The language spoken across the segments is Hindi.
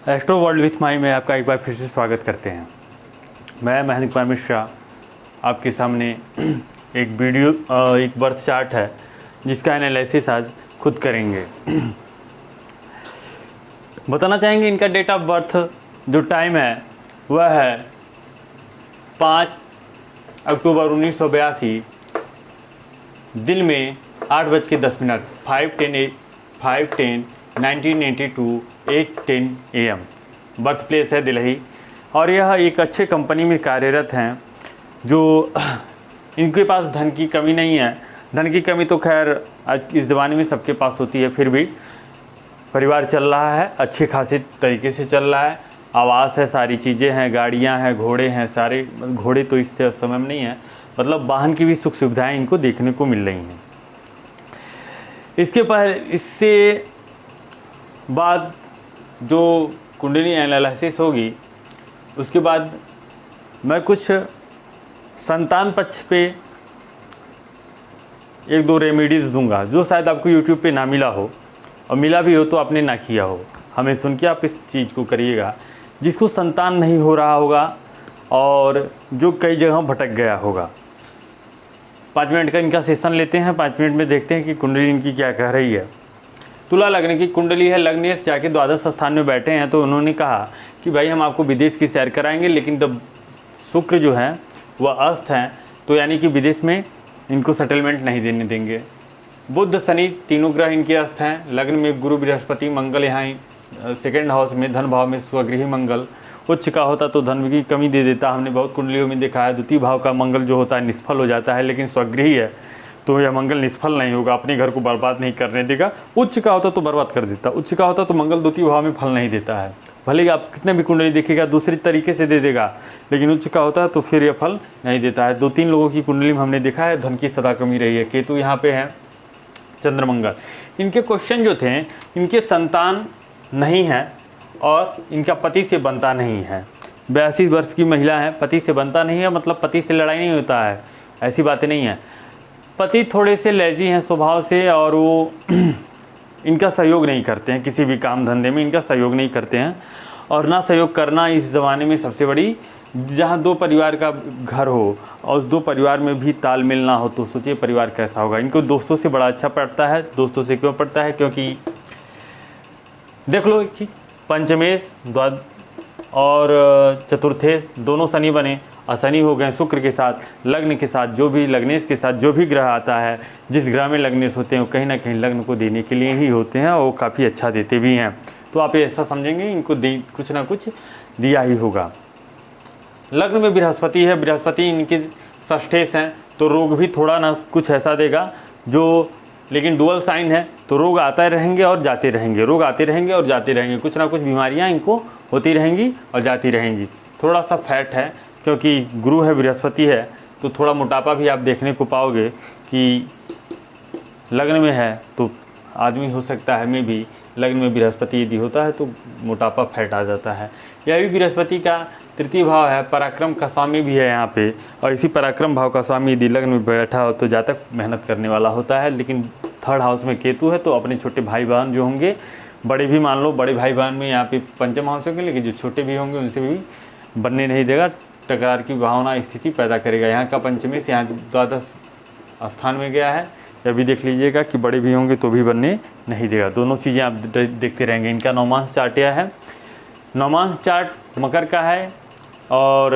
एस्ट्रो वर्ल्ड विथ माई में आपका एक बार फिर से स्वागत करते हैं। मैं महेंद्र कुमार मिश्रा आपके सामने एक बर्थ चार्ट है जिसका एनालिसिस आज खुद करेंगे। बताना चाहेंगे इनका डेट ऑफ बर्थ जो टाइम है वह है 5 अक्टूबर 1982, दिन में 8:10 5:10 1982 8:10 AM। बर्थ प्लेस है दिल्ली और यह एक अच्छे कंपनी में कार्यरत हैं जो इनके पास धन की कमी नहीं है। धन की कमी तो खैर आज इस ज़माने में सबके पास होती है, फिर भी परिवार चल रहा है, अच्छे खासे तरीके से चल रहा है। आवास है, सारी चीज़ें हैं, गाड़ियां हैं, घोड़े हैं, सारे घोड़े तो इस समय में नहीं है, मतलब वाहन की भी सुख सुविधाएं इनको देखने को मिल रही हैं। इससे बाद जो कुंडली एनालिसिस होगी उसके बाद मैं कुछ संतान पक्ष पे 1-2 रेमेडीज़ दूंगा जो शायद आपको यूट्यूब पे ना मिला हो, और मिला भी हो तो आपने ना किया हो। हमें सुन के आप इस चीज़ को करिएगा जिसको संतान नहीं हो रहा होगा और जो कई जगह भटक गया होगा। 5 मिनट का इनका सेशन लेते हैं। 5 मिनट में देखते हैं कि कुंडली इनकी क्या कह रही है। तुला लग्न की कुंडली है, लग्न जाके द्वादश स्थान में बैठे हैं, तो उन्होंने कहा कि भाई हम आपको विदेश की सैर कराएंगे, लेकिन जब शुक्र जो है वह अस्त हैं, तो यानी कि विदेश में इनको सेटलमेंट नहीं देने देंगे। बुध शनि तीनों ग्रह इनके अस्त हैं। लग्न में गुरु बृहस्पति मंगल यहाँ सेकेंड हाउस में धन भाव में स्वगृही मंगल उच्च का होता तो धन की कमी दे देता। हमने बहुत कुंडलियों में देखा है द्वितीय भाव का मंगल जो होता है निष्फल हो जाता है, लेकिन स्वगृही है तो यह मंगल निष्फल नहीं होगा, अपने घर को बर्बाद नहीं करने देगा। उच्च का होता तो बर्बाद कर देता। उच्च का होता तो मंगल द्वितीय भाव में फल नहीं देता है, भले ही आप कितने भी कुंडली देखिएगा दूसरी तरीके से दे देगा, लेकिन उच्च का होता है तो फिर यह फल नहीं देता है। 2-3 लोगों की कुंडली में हमने देखा है धन की सदा कमी रही है। केतु यहाँ पे है, चंद्रमंगल। इनके क्वेश्चन जो थे, इनके संतान नहीं है और इनका पति से बनता नहीं है। 82 वर्ष की महिला है, पति से बनता नहीं है, मतलब पति से लड़ाई नहीं होता है, ऐसी बातें नहीं है। पति थोड़े से लेजी हैं स्वभाव से और वो इनका सहयोग नहीं करते हैं, किसी भी काम धंधे में इनका सहयोग नहीं करते हैं। और ना सहयोग करना इस ज़माने में सबसे बड़ी, जहाँ 2 परिवार का घर हो और उस 2 परिवार में भी तालमेल ना हो तो सोचिए परिवार कैसा होगा। इनको दोस्तों से बड़ा अच्छा पड़ता है। दोस्तों से क्यों पड़ता है? क्योंकि देख लो एक चीज़, पंचमेश द्वाद और चतुर्थेश दोनों शनि बने और शनि हो गए शुक्र के साथ। लग्न के साथ जो भी लग्नेश के साथ जो भी ग्रह आता है, जिस ग्रह में लग्नेश होते हैं वो कहीं ना कहीं लग्न को देने के लिए ही होते हैं और वो काफ़ी अच्छा देते भी हैं। तो आप ऐसा समझेंगे इनको कुछ ना कुछ दिया ही होगा। लग्न में बृहस्पति है, बृहस्पति इनके षष्ठेश हैं, तो रोग भी थोड़ा ना कुछ ऐसा देगा जो, लेकिन डुअल साइन है तो रोग आते रहेंगे और जाते रहेंगे, रोग आते रहेंगे और जाते रहेंगे, कुछ ना कुछ बीमारियां इनको होती रहेंगी और जाती रहेंगी। थोड़ा सा फैट है क्योंकि गुरु है, बृहस्पति है, तो थोड़ा मोटापा भी आप देखने को पाओगे कि लग्न में है तो आदमी हो सकता है, में भी लग्न में बृहस्पति यदि होता है तो मोटापा फैट आ जाता है। यह भी बृहस्पति का तृतीय भाव है, पराक्रम का स्वामी भी है यहाँ पे, और इसी पराक्रम भाव का स्वामी यदि लग्न में बैठा हो तो जातक मेहनत करने वाला होता है। लेकिन 3rd हाउस में केतु है तो अपने छोटे भाई बहन जो होंगे, बड़े भी मान लो, बड़े भाई बहन में यहाँ पे पंचम हाउस होंगे, लेकिन जो छोटे भी होंगे उनसे भी बनने नहीं देगा, टकरार की भावना स्थिति पैदा करेगा। यहाँ का पंचमेश यहाँ द्वादश स्थान में गया है, यह भी देख लीजिएगा कि बड़े भी होंगे तो भी बनने नहीं देगा। दोनों चीज़ें आप देखते रहेंगे। इनका नौमांश चार्ट यह है, नौमांश चार्ट मकर का है और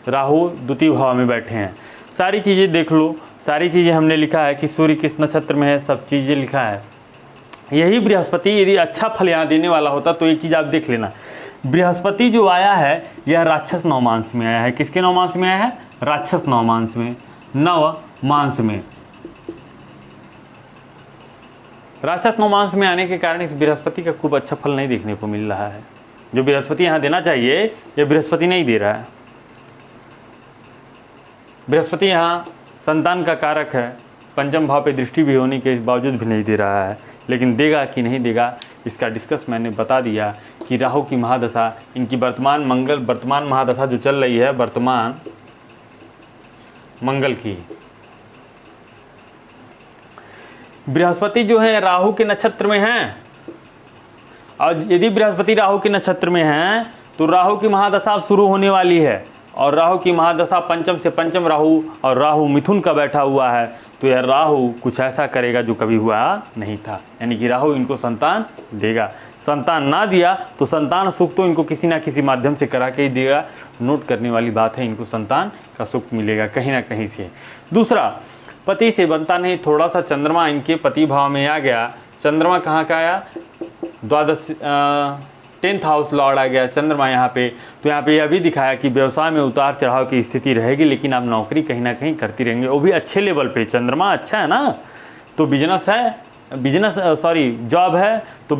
राहु द्वितीय भाव में बैठे हैं। सारी चीज़ें देख लो, सारी चीज़ें हमने लिखा है कि सूर्य किस नक्षत्र में है, सब चीज़ें लिखा है। यही बृहस्पति यदि अच्छा फल यहाँ देने वाला होता तो एक चीज़ आप देख लेना, बृहस्पति जो आया है यह राक्षस नवमांश में आया है। किसके नवमांश में आया है? राक्षस नवमांश में, नवमांश में। राक्षस नवमांश में आने के कारण इस बृहस्पति का खूब अच्छा फल नहीं देखने को मिल रहा है। जो बृहस्पति यहाँ देना चाहिए यह बृहस्पति नहीं दे रहा है। बृहस्पति यहाँ संतान का कारक है, पंचम भाव पे दृष्टि भी होने के बावजूद भी नहीं दे रहा है। लेकिन देगा कि नहीं देगा इसका डिस्कस मैंने बता दिया कि राहु की महादशा, इनकी वर्तमान महादशा जो चल रही है वर्तमान मंगल की, बृहस्पति जो है राहु के नक्षत्र में हैं और यदि बृहस्पति राहु के नक्षत्र में हैं तो राहु की महादशा अब शुरू होने वाली है, और राहु की महादशा पंचम से पंचम राहु, और राहु मिथुन का बैठा हुआ है, तो यह राहु कुछ ऐसा करेगा जो कभी हुआ नहीं था, यानी कि राहु इनको संतान देगा। संतान ना दिया तो संतान सुख तो इनको किसी ना किसी माध्यम से करा के ही देगा। नोट करने वाली बात है, इनको संतान का सुख मिलेगा कहीं ना कहीं से। दूसरा, पति से बनता नहीं, थोड़ा सा चंद्रमा इनके पति भाव में आ गया। चंद्रमा कहाँ का आया? द्वादश 10th हाउस लॉर्ड आ गया चंद्रमा यहाँ पे। तो यहाँ पे यह भी दिखाया कि व्यवसाय में उतार चढ़ाव की स्थिति रहेगी, लेकिन आप नौकरी कहीं ना कहीं करती रहेंगे, वो भी अच्छे लेवल पे। चंद्रमा अच्छा है ना, तो बिजनेस है, जॉब है, तो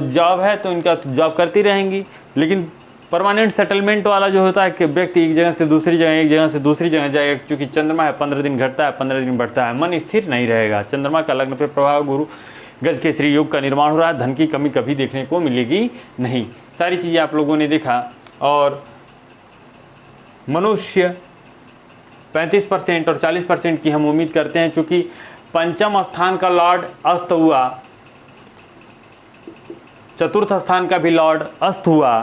जॉब है तो इनका जॉब करती रहेंगी। लेकिन परमानेंट सेटलमेंट वाला जो होता है कि व्यक्ति एक जगह से दूसरी जगह, एक जगह से दूसरी जगह जाएगा, क्योंकि चंद्रमा है 15 दिन घटता है 15 दिन बढ़ता है, मन स्थिर नहीं रहेगा। चंद्रमा का लग्न पे प्रभाव, गुरु गज के श्री योग का निर्माण हो रहा है, धन की कमी कभी देखने को मिलेगी नहीं। सारी चीज़ें आप लोगों ने देखा। और मनुष्य 35% और 40% की हम उम्मीद करते हैं, चूँकि पंचम स्थान का लॉर्ड अस्त हुआ, चतुर्थ स्थान का भी लॉर्ड अस्त हुआ,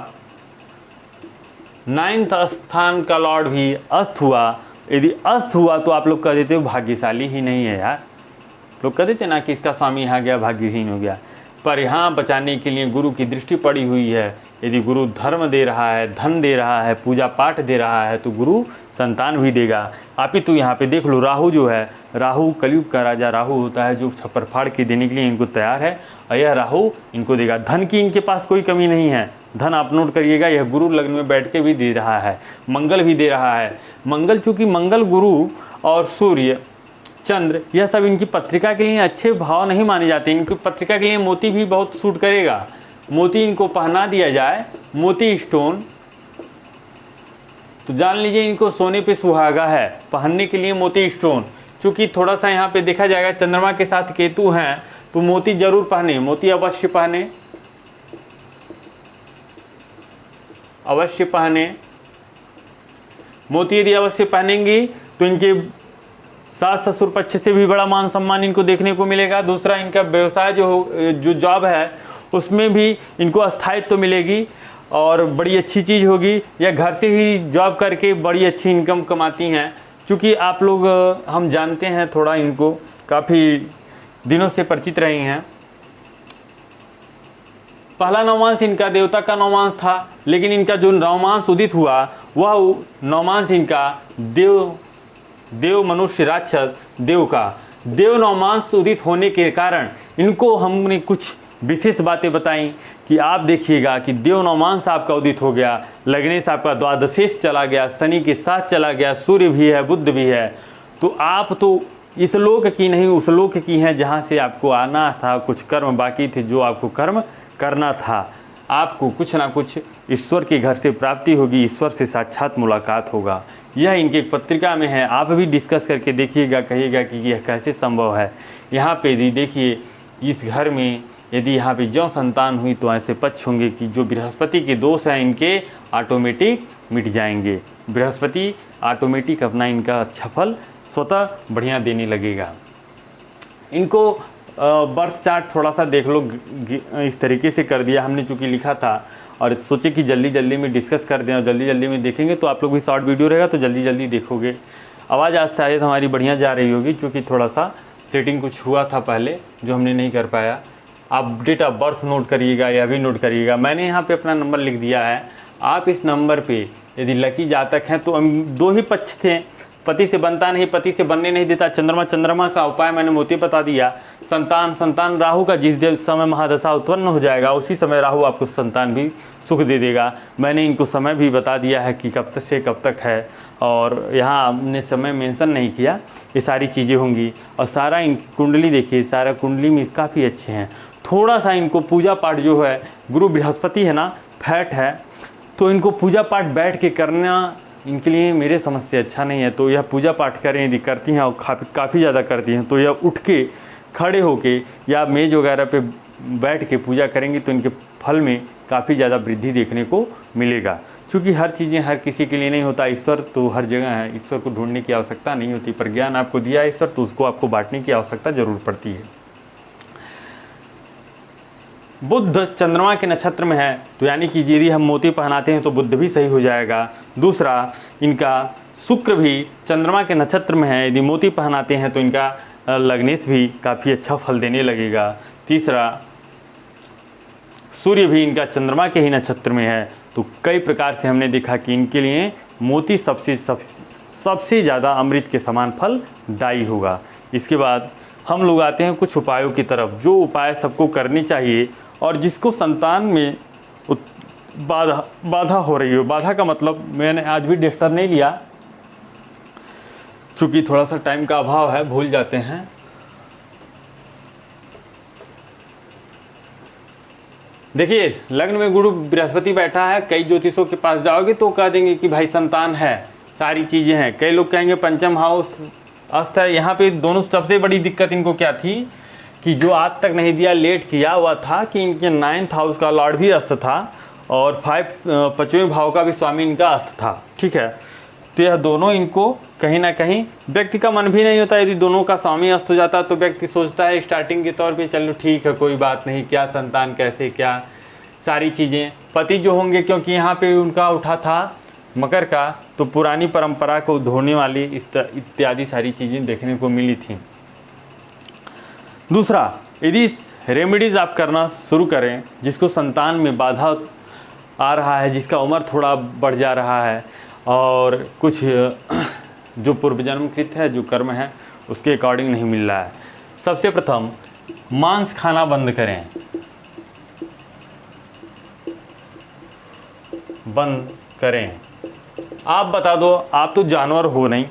9th स्थान का लॉर्ड भी अस्त हुआ। यदि अस्त हुआ तो आप लोग कह देते हो भाग्यशाली ही नहीं है यार, लोग कह देते ना कि इसका स्वामी यहाँ गया भाग्यहीन हो गया। पर यहाँ बचाने के लिए गुरु की दृष्टि पड़ी हुई है। यदि गुरु धर्म दे रहा है, धन दे रहा है, पूजा पाठ दे रहा है, तो गुरु संतान भी देगा। आप ही तो यहाँ पे देख लो, राहु जो है, राहु कलयुग का राजा राहु होता है, जो छप्पर फाड़ के देने के लिए इनको तैयार है, और यह राहु इनको देगा। धन की इनके पास कोई कमी नहीं है, धन आप नोट करिएगा, यह गुरु लग्न में बैठ के भी दे रहा है, मंगल भी दे रहा है। मंगल, चूँकि मंगल, गुरु और सूर्य, चंद्र, यह सब इनकी पत्रिका के लिए अच्छे भाव नहीं माने जाते। इनकी पत्रिका के लिए मोती भी बहुत सूट करेगा। मोती इनको पहना दिया जाए, मोती स्टोन, तो जान लीजिए इनको सोने पे सुहागा है पहनने के लिए मोती स्टोन। चूँकि थोड़ा सा यहाँ पे देखा जाएगा चंद्रमा के साथ केतु हैं, तो मोती जरूर पहने, मोती अवश्य पहने, अवश्य पहने। मोती यदि अवश्य पहनेंगी तो इनके सास ससुर पक्ष से भी बड़ा मान सम्मान इनको देखने को मिलेगा। दूसरा, इनका व्यवसाय जो जॉब है उसमें भी इनको स्थायित्व मिलेगी और बड़ी अच्छी चीज़ होगी, या घर से ही जॉब करके बड़ी अच्छी इनकम कमाती हैं। क्योंकि आप लोग, हम जानते हैं, थोड़ा इनको काफ़ी दिनों से परिचित रहे हैं। पहला नवमांश इनका देवता का नवमांश था, लेकिन इनका जो नवमांश उदित हुआ वह नवमांश इनका देव मनुष्य राक्षस देव का देव नवमांश उदित होने के कारण इनको हमने कुछ विशेष बातें बताई कि आप देखिएगा कि देव नवमांश आपका उदित हो गया, लग्नेश आपका द्वादशेश चला गया, शनि के साथ चला गया, सूर्य भी है, बुध भी है, तो आप तो इस लोक की नहीं उस लोक की हैं जहाँ से आपको आना था। कुछ कर्म बाकी थे जो आपको कर्म करना था, आपको कुछ ना कुछ ईश्वर के घर से प्राप्ति होगी, ईश्वर से साक्षात मुलाकात होगा। यह इनके पत्रिका में है, आप भी डिस्कस करके देखिएगा, कहिएगा कि यह कैसे संभव है। यहाँ पे यदि देखिए, इस घर में यदि यहाँ पे ज्यों संतान हुई तो ऐसे पक्ष होंगे कि जो बृहस्पति के दोष हैं इनके ऑटोमेटिक मिट जाएंगे। बृहस्पति ऑटोमेटिक अपना इनका अच्छा फल स्वतः बढ़िया देने लगेगा। इनको बर्थ चार्ट थोड़ा सा देख लो, इस तरीके से कर दिया हमने, चूँकि लिखा था और सोचे कि जल्दी जल्दी में डिस्कस कर दें और जल्दी जल्दी में देखेंगे तो आप लोग भी शॉर्ट वीडियो रहेगा तो जल्दी जल्दी देखोगे। आवाज़ आज शायद हमारी बढ़िया जा रही होगी, क्योंकि थोड़ा सा सेटिंग कुछ हुआ था पहले जो हमने नहीं कर पाया। आप डेट ऑफ बर्थ नोट करिएगा, यह भी नोट करिएगा। मैंने यहाँ पे अपना नंबर लिख दिया है, आप इस नंबर पे यदि लकी जातक हैं तो दो ही पक्ष थे, पति से बनता नहीं, पति से बनने नहीं देता चंद्रमा का उपाय मैंने मोती बता दिया। संतान राहु का जिस समय महादशा उत्पन्न हो जाएगा उसी समय राहु आपको संतान भी सुख दे देगा। मैंने इनको समय भी बता दिया है कि कब तक से कब तक है, और यहाँ हमने समय मेंशन नहीं किया। ये सारी चीज़ें होंगी और सारा इनकी कुंडली देखिए, सारा कुंडली में काफ़ी अच्छे हैं। थोड़ा सा इनको पूजा पाठ जो है, गुरु बृहस्पति है ना, फैट है, तो इनको पूजा पाठ बैठ के करना इनके लिए मेरे समझ से अच्छा नहीं है। तो यह पूजा पाठ करें, यदि करती हैं और काफ़ी ज़्यादा करती हैं तो यह उठ के खड़े होके या मेज वगैरह पे बैठ के पूजा करेंगी तो इनके फल में काफ़ी ज़्यादा वृद्धि देखने को मिलेगा। क्योंकि हर चीज़ें हर किसी के लिए नहीं होता, ईश्वर तो हर जगह है, ईश्वर को ढूंढने की आवश्यकता नहीं होती, पर ज्ञान आपको दिया है ईश्वर तो उसको आपको बांटने की आवश्यकता ज़रूर पड़ती है। बुध चंद्रमा के नक्षत्र में है, तो यानी कि यदि हम मोती पहनाते हैं तो बुध भी सही हो जाएगा। दूसरा, इनका शुक्र भी चंद्रमा के नक्षत्र में है, यदि मोती पहनाते हैं तो इनका लग्नेश भी काफ़ी अच्छा फल देने लगेगा। तीसरा, सूर्य भी इनका चंद्रमा के ही नक्षत्र में है, तो कई प्रकार से हमने देखा कि इनके लिए मोती सबसे ज़्यादा अमृत के समान फलदायी होगा। इसके बाद हम लोग आते हैं कुछ उपायों की तरफ, जो उपाय सबको करनी चाहिए और जिसको संतान में बाधा हो रही हो। बाधा का मतलब, मैंने आज भी डस्टर नहीं लिया चूँकि थोड़ा सा टाइम का अभाव है, भूल जाते हैं। देखिए, लग्न में गुरु बृहस्पति बैठा है, कई ज्योतिषों के पास जाओगे तो कह देंगे कि भाई संतान है, सारी चीज़ें हैं। कई लोग कहेंगे पंचम हाउस अस्त है। यहाँ पे दोनों सबसे बड़ी दिक्कत इनको क्या थी कि जो आज तक नहीं दिया, लेट किया हुआ था कि इनके 9th हाउस का लॉर्ड भी अस्त था और 5वें भाव का भी स्वामी इनका अस्त था। ठीक है, तो यह दोनों इनको कहीं ना कहीं, व्यक्ति का मन भी नहीं होता, यदि दोनों का स्वामी अस्त हो जाता तो व्यक्ति सोचता है स्टार्टिंग के तौर पे चलो ठीक है कोई बात नहीं, क्या संतान कैसे क्या सारी चीज़ें। पति जो होंगे, क्योंकि यहाँ पे उनका उठा था मकर का, तो पुरानी परंपरा को धोने वाली इत्यादि सारी चीज़ें देखने को मिली थी। दूसरा, यदि रेमेडीज़ आप करना शुरू करें जिसको संतान में बाधा आ रहा है, जिसका उम्र थोड़ा बढ़ जा रहा है और कुछ जो पूर्व जन्मकृत है, जो कर्म है उसके अकॉर्डिंग नहीं मिल रहा है। सबसे प्रथम, मांस खाना बंद करें, बंद करें। आप बता दो, आप तो जानवर हो नहीं,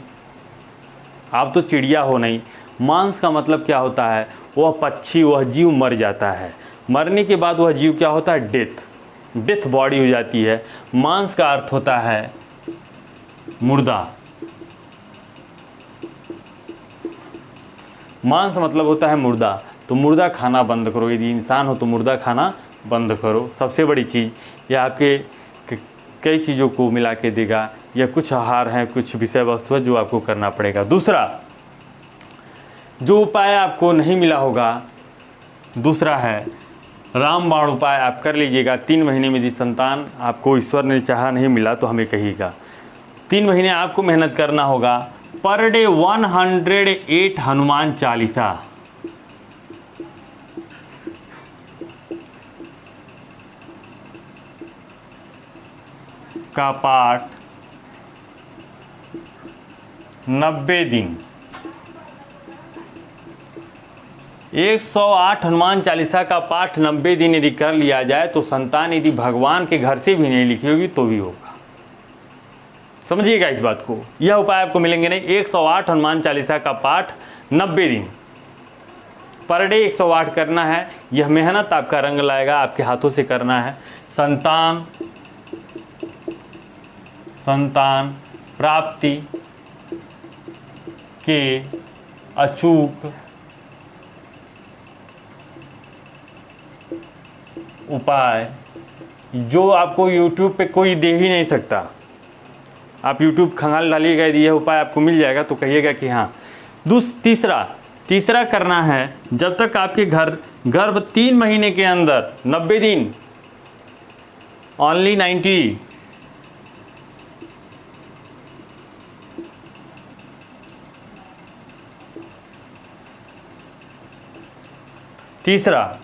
आप तो चिड़िया हो नहीं। मांस का मतलब क्या होता है? वह पक्षी, वह जीव मर जाता है, मरने के बाद वह जीव क्या होता है? डेथ बॉडी हो जाती है। मांस का अर्थ होता है मुर्दा। मांस मतलब होता है मुर्दा, तो मुर्दा खाना बंद करो। यदि इंसान हो तो मुर्दा खाना बंद करो। सबसे बड़ी चीज़, यह आपके कई चीज़ों को मिला के देगा, या कुछ आहार हैं, कुछ विषय वस्तु है जो आपको करना पड़ेगा। दूसरा, जो उपाय आपको नहीं मिला होगा, दूसरा है रामबाण उपाय आप कर लीजिएगा। 3 महीने में यदि संतान आपको ईश्वर ने चाहा नहीं मिला तो हमें कहिएगा। 3 महीने आपको मेहनत करना होगा। पर डे 108 हनुमान चालीसा का पाठ 90 दिन, 108 हनुमान चालीसा का पाठ 90 दिन यदि कर लिया जाए तो संतान यदि भगवान के घर से भी नहीं लिखी होगी तो भी होगा। समझिएगा इस बात को। यह उपाय आपको मिलेंगे नहीं। 108 हनुमान चालीसा का पाठ 90 दिन, पर डे 108 करना है। यह मेहनत आपका रंग लाएगा, आपके हाथों से करना है। संतान प्राप्ति के अचूक उपाय जो आपको YouTube पे कोई दे ही नहीं सकता। आप YouTube खंगाल डालिएगा, यदि यह उपाय आपको मिल जाएगा तो कहिएगा कि हाँ। तीसरा करना है, जब तक आपके गर्भ 3 महीने के अंदर 90 दिन, ओनली 90। तीसरा,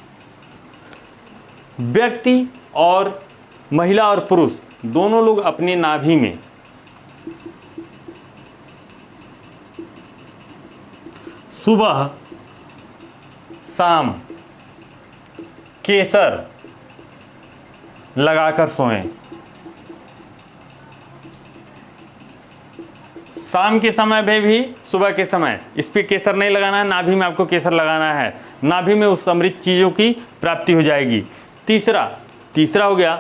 व्यक्ति और महिला और पुरुष दोनों लोग अपनी नाभि में सुबह शाम केसर लगाकर सोएं। शाम के समय में भी, सुबह के समय इस पे केसर नहीं लगाना है, नाभि में आपको केसर लगाना है। नाभि में उस अमृत चीज़ों की प्राप्ति हो जाएगी। तीसरा हो गया।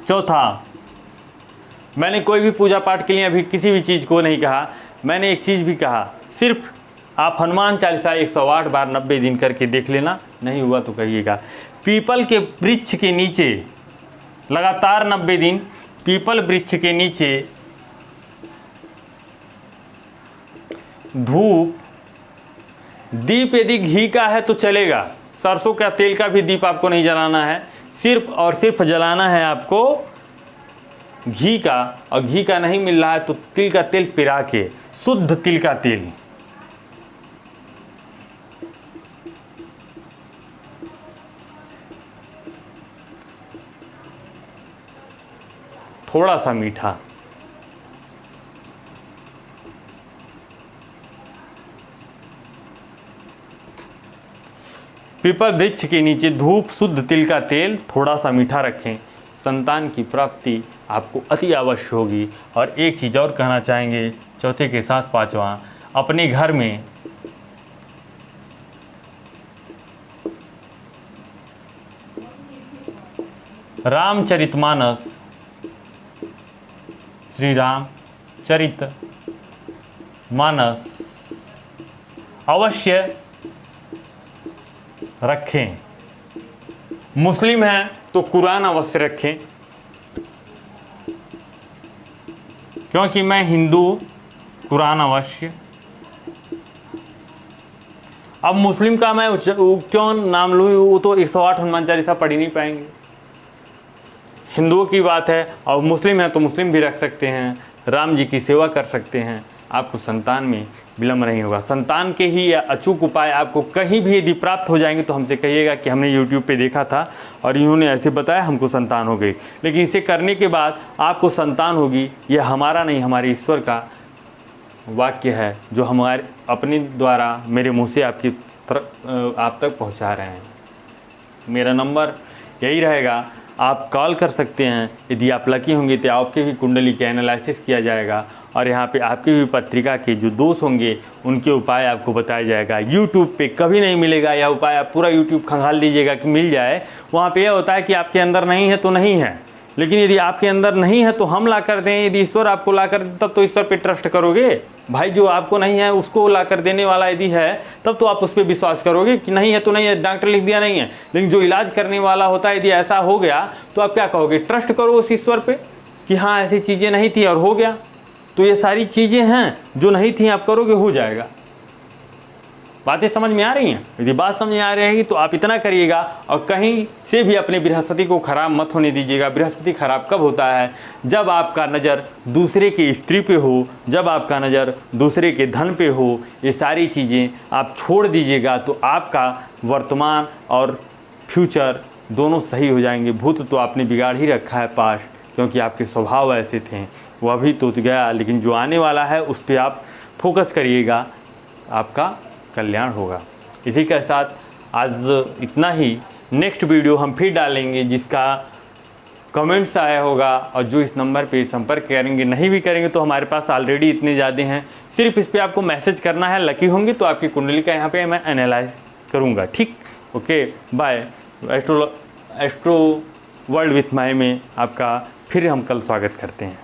चौथा, मैंने कोई भी पूजा पाठ के लिए अभी किसी भी चीज़ को नहीं कहा, मैंने एक चीज़ भी कहा, सिर्फ आप हनुमान चालीसा 108 बार 90 दिन करके देख लेना। नहीं हुआ तो कहिएगा। पीपल के वृक्ष के नीचे लगातार 90 दिन, पीपल वृक्ष के नीचे धूप, दीप यदि घी का है तो चलेगा, सरसों का तेल का भी दीप आपको नहीं जलाना है, सिर्फ और सिर्फ जलाना है आपको घी का। और घी का नहीं मिल रहा है तो तिल का तेल पिरा के, शुद्ध तिल का तेल। थोड़ा सा मीठा। पीपल वृक्ष के नीचे धूप, शुद्ध तिल का तेल, थोड़ा सा मीठा रखें। संतान की प्राप्ति आपको अति अवश्य होगी। और एक चीज़ और कहना चाहेंगे, चौथे के साथ पांचवा, अपने घर में रामचरितमानस, श्री राम चरित मानस अवश्य रखें। मुस्लिम हैं तो कुरान अवश्य रखें, क्योंकि मैं हिंदू, कुरान अवश्य। अब मुस्लिम का मैं क्यों नाम लूँ, वो तो 108 हनुमान चालीसा पढ़ ही नहीं पाएंगे। हिंदुओं की बात है, और मुस्लिम है तो मुस्लिम भी रख सकते हैं, राम जी की सेवा कर सकते हैं। आपको संतान में विलम्ब नहीं होगा। संतान के ही अचूक उपाय आपको कहीं भी यदि प्राप्त हो जाएंगे तो हमसे कहिएगा कि हमने YouTube पे देखा था और इन्होंने ऐसे बताया, हमको संतान हो गई। लेकिन इसे करने के बाद आपको संतान होगी, यह हमारा नहीं, हमारे ईश्वर का वाक्य है, जो हमारे अपने द्वारा मेरे मुँह से आप तक पहुँचा रहे हैं। मेरा नंबर यही रहेगा, आप कॉल कर सकते हैं। यदि आप लकी होंगे तो आपके भी कुंडली का एनालिसिस किया जाएगा, और यहाँ पे आपकी भी पत्रिका के जो दोष होंगे उनके उपाय आपको बताया जाएगा। YouTube पे कभी नहीं मिलेगा यह उपाय। आप पूरा YouTube खंगाल लीजिएगा कि मिल जाए। वहाँ पे यह होता है कि आपके अंदर नहीं है तो नहीं है, लेकिन यदि आपके अंदर नहीं है तो हम ला कर दें। यदि ईश्वर आपको ला कर दे तब तो ईश्वर पे ट्रस्ट करोगे भाई। जो आपको नहीं है उसको ला कर देने वाला यदि है तब तो आप उस पर विश्वास करोगे कि नहीं है तो नहीं है, डॉक्टर लिख दिया नहीं है। लेकिन जो इलाज करने वाला होता है, यदि ऐसा हो गया तो आप क्या कहोगे? ट्रस्ट करो उस ईश्वर पे कि हाँ ऐसी चीज़ें नहीं थी और हो गया। तो ये सारी चीज़ें हैं जो नहीं थी, आप करोगे हो जाएगा। बातें समझ में आ रही हैं? यदि बात समझ में आ रही है तो आप इतना करिएगा, और कहीं से भी अपने बृहस्पति को खराब मत होने दीजिएगा। बृहस्पति खराब कब होता है? जब आपका नज़र दूसरे की स्त्री पे हो, जब आपका नज़र दूसरे के धन पे हो। ये सारी चीज़ें आप छोड़ दीजिएगा तो आपका वर्तमान और फ्यूचर दोनों सही हो जाएंगे। भूत तो आपने बिगाड़ ही रखा है पास्ट, क्योंकि आपके स्वभाव ऐसे थे, वह भी तो गया। लेकिन जो आने वाला है उस पर आप फोकस करिएगा, आपका कल्याण होगा। इसी के साथ आज इतना ही। नेक्स्ट वीडियो हम फिर डालेंगे जिसका कमेंट्स आया होगा, और जो इस नंबर पे संपर्क करेंगे, नहीं भी करेंगे तो हमारे पास ऑलरेडी इतने ज़्यादा हैं। सिर्फ इस पर आपको मैसेज करना है। लकी होंगे तो आपकी कुंडली का यहाँ पे मैं एनालाइज करूँगा। ठीक, okay, bye. Astro world with my में आपका फिर हम कल स्वागत करते हैं।